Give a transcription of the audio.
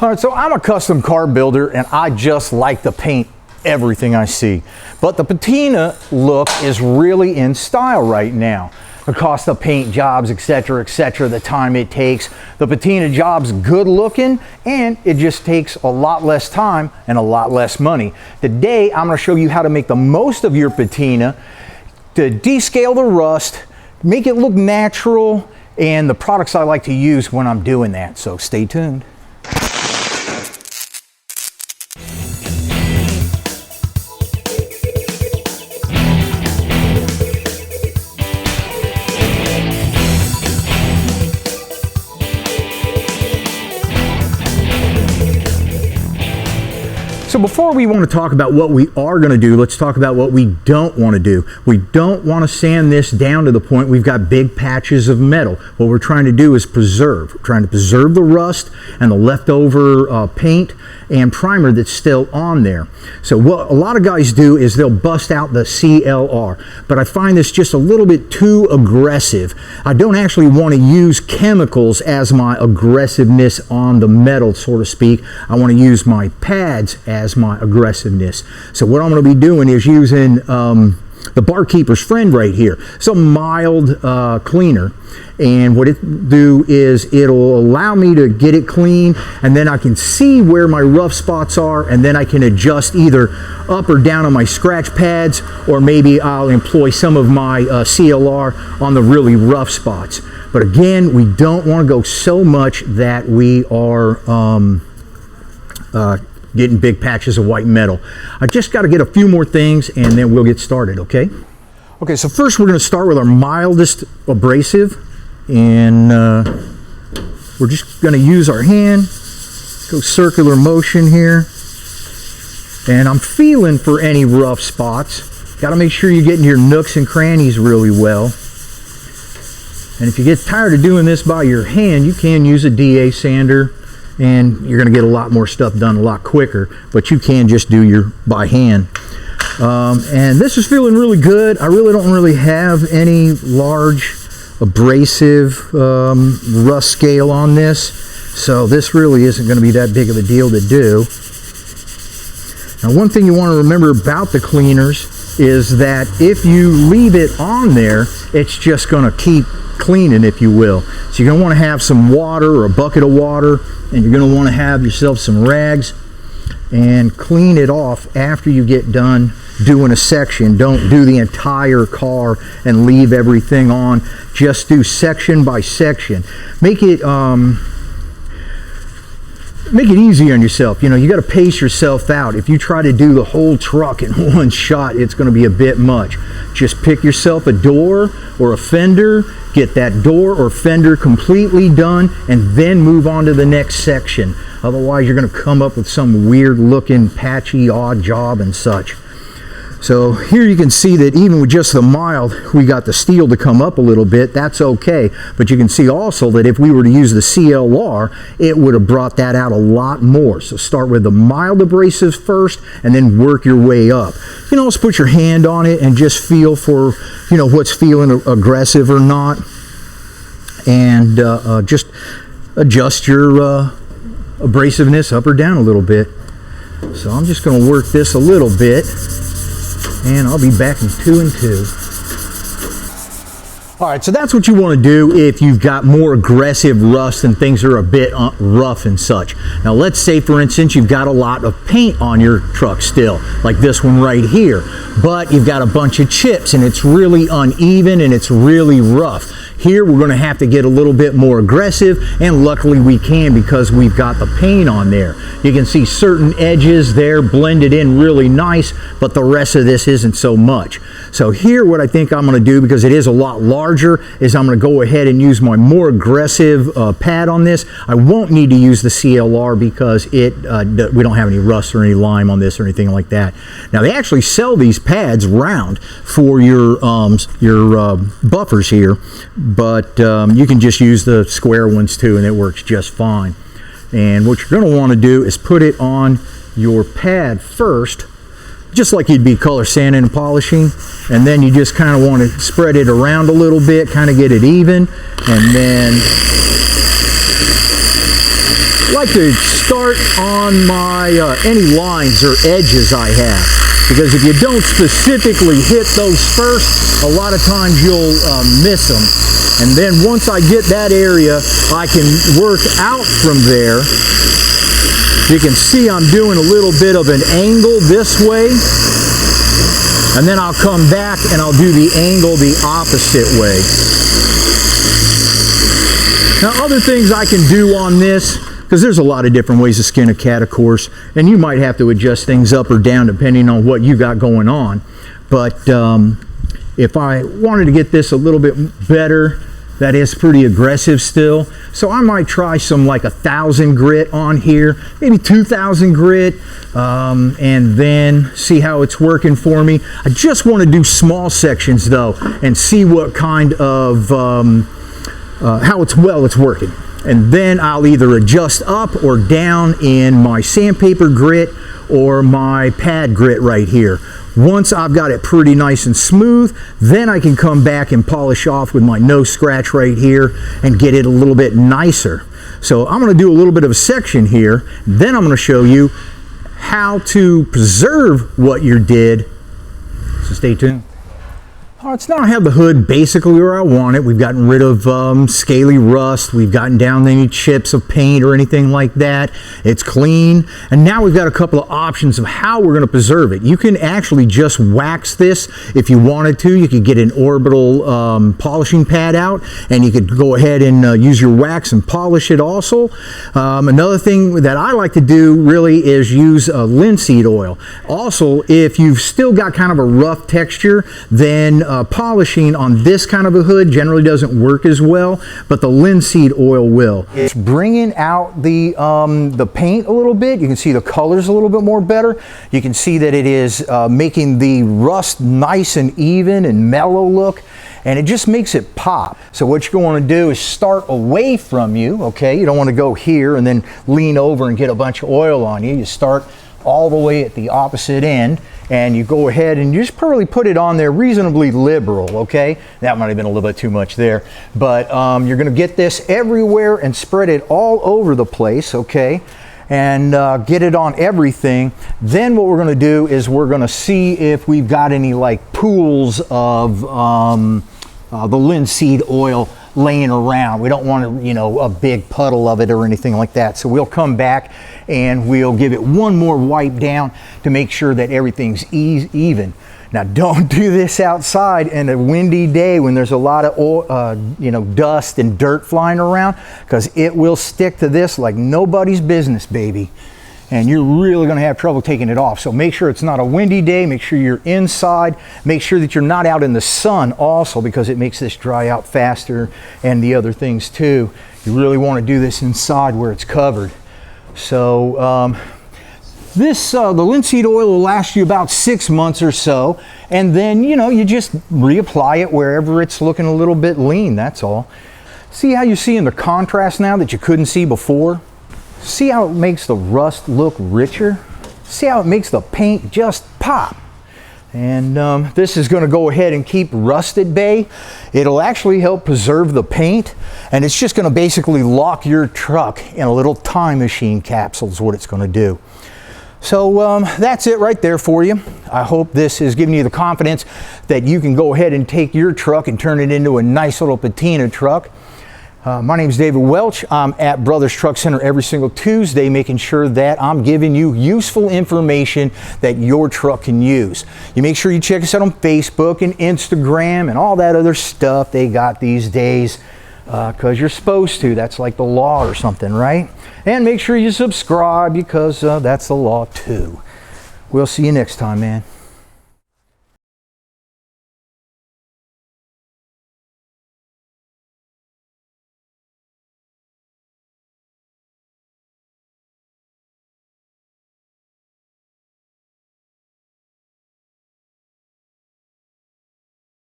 All right, so I'm a custom car builder and I just like to paint everything I see. But the Patina look is really in style right now. The cost of paint jobs, etc., the time it takes. The Patina job's good looking and it just takes a lot less time and a lot less money. Today, I'm gonna show you how to make the most of your Patina, to descale the rust, make it look natural, and the products I like to use when I'm doing that. So stay tuned. So before we want to talk about what we are going to do, let's talk about what we don't want to do. We don't want to sand this down to the point we've got big patches of metal. What we're trying to do is preserve. We're trying to preserve the rust and the leftover paint and primer that's still on there. So what a lot of guys do is they'll bust out the CLR, but I find this just a little bit too aggressive. I don't actually want to use chemicals as my aggressiveness on the metal, so to speak. I want to use my pads as my aggressiveness. So what I'm going to be doing is using the barkeeper's friend right here, some mild cleaner, and what it do is it'll allow me to get it clean, and then I can see where my rough spots are, and then I can adjust either up or down on my scratch pads, or maybe I'll employ some of my CLR on the really rough spots. But again, we don't want to go so much that we are getting big patches of white metal. I just got to get a few more things and then we'll get started, okay? Okay, so first we're going to start with our mildest abrasive, and we're just going to use our hand, go circular motion here, and I'm feeling for any rough spots. Got to make sure you're getting your nooks and crannies really well. And if you get tired of doing this by your hand, you can use a DA sander, and you're going to get a lot more stuff done a lot quicker, but you can just do your by hand. And this is feeling really good. I really don't have any large abrasive rust scale on this, so this really isn't going to be that big of a deal to do. Now, one thing you want to remember about the cleaners is that if you leave it on there, it's just going to keep cleaning, if you will. So you're going to want to have some water or a bucket of water, and you're going to want to have yourself some rags and clean it off after you get done doing a section. Don't do the entire car and leave everything on. Just do section by section. Make it easy on yourself. You know, you got to pace yourself out. If you try to do the whole truck in one shot, it's going to be a bit much. Just pick yourself a door or a fender, get that door or fender completely done, and then move on to the next section. Otherwise, you're going to come up with some weird looking, patchy, odd job and such. So here you can see that even with just the mild, we got the steel to come up a little bit. That's okay. But you can see also that if we were to use the CLR, it would have brought that out a lot more. So start with the mild abrasives first and then work your way up. You can also put your hand on it and just feel for, you know, what's feeling aggressive or not. And just adjust your abrasiveness up or down a little bit. So I'm just going to work this a little bit, and I'll be back in 2 and 2. All right, so that's what you want to do if you've got more aggressive rust and things are a bit rough and such. Now let's say, for instance, you've got a lot of paint on your truck still, like this one right here, but you've got a bunch of chips and it's really uneven and it's really rough. Here we're going to have to get a little bit more aggressive, and luckily we can because we've got the paint on there. You can see certain edges there blended in really nice, but the rest of this isn't so much. So here what I think I'm going to do, because it is a lot larger, is I'm going to go ahead and use my more aggressive pad on this. I won't need to use the CLR because we don't have any rust or any lime on this or anything like that. Now they actually sell these pads round for your buffers here, but you can just use the square ones too, and it works just fine. And what you're going to want to do is put it on your pad first, just like you'd be color sanding and polishing, and then you just kind of want to spread it around a little bit, kind of get it even, and then like to start on my any lines or edges I have, because if you don't specifically hit those first, a lot of times you'll miss them. And then once I get that area, I can work out from there. You can see I'm doing a little bit of an angle this way, and then I'll come back and I'll do the angle the opposite way. Now, other things I can do on this, because there's a lot of different ways to skin a cat, of course, and you might have to adjust things up or down depending on what you got going on. But if I wanted to get this a little bit better, that is pretty aggressive still, so I might try some like 1,000 grit on here, maybe 2,000 grit, and then see how it's working for me. I just want to do small sections though and see what kind of how it's working, and then I'll either adjust up or down in my sandpaper grit or my pad grit right here. Once I've got it pretty nice and smooth, then I can come back and polish off with my no scratch right here and get it a little bit nicer. So I'm going to do a little bit of a section here, then I'm going to show you how to preserve what you did. So stay tuned. All right, so now I have the hood basically where I want it. We've gotten rid of scaly rust. We've gotten down any chips of paint or anything like that. It's clean. And now we've got a couple of options of how we're going to preserve it. You can actually just wax this if you wanted to. You could get an orbital polishing pad out, and you could go ahead and use your wax and polish it also. Another thing that I like to do really is use linseed oil. Also, if you've still got kind of a rough texture, then polishing on this kind of a hood generally doesn't work as well, but the linseed oil will. It's bringing out the paint a little bit. You can see the colors a little bit more better. You can see that it is making the rust nice and even and mellow look, and it just makes it pop. So what you're going to do is start away from you, okay? You don't want to go here and then lean over and get a bunch of oil on you. You start all the way at the opposite end, and you go ahead and you just probably put it on there reasonably liberal, okay? That might have been a little bit too much there, but you're going to get this everywhere and spread it all over the place, okay? And get it on everything. Then what we're going to do is we're going to see if we've got any like pools of the linseed oil laying around. We don't want a big puddle of it or anything like that. So we'll come back and we'll give it one more wipe down to make sure that everything's even. Now, don't do this outside in a windy day when there's a lot of oil, dust and dirt flying around, because it will stick to this like nobody's business, baby. And you're really going to have trouble taking it off. So make sure it's not a windy day. Make sure you're inside. Make sure that you're not out in the sun also, because it makes this dry out faster, and the other things too. You really want to do this inside where it's covered. So the linseed oil will last you about 6 months or so, and then you just reapply it wherever it's looking a little bit lean. That's all. See how you see in the contrast now that you couldn't see before? See how it makes the rust look richer? See how it makes the paint just pop? And this is going to go ahead and keep rust at bay. It'll actually help preserve the paint, and it's just going to basically lock your truck in a little time machine capsule is what it's going to do. So that's it right there for you. I hope this is giving you the confidence that you can go ahead and take your truck and turn it into a nice little patina truck. My name is David Welch. I'm at Brothers Truck Center every single Tuesday, making sure that I'm giving you useful information that your truck can use. You make sure you check us out on Facebook and Instagram and all that other stuff they got these days, because you're supposed to. That's like the law or something, right? And make sure you subscribe, because that's the law too. We'll see you next time, man.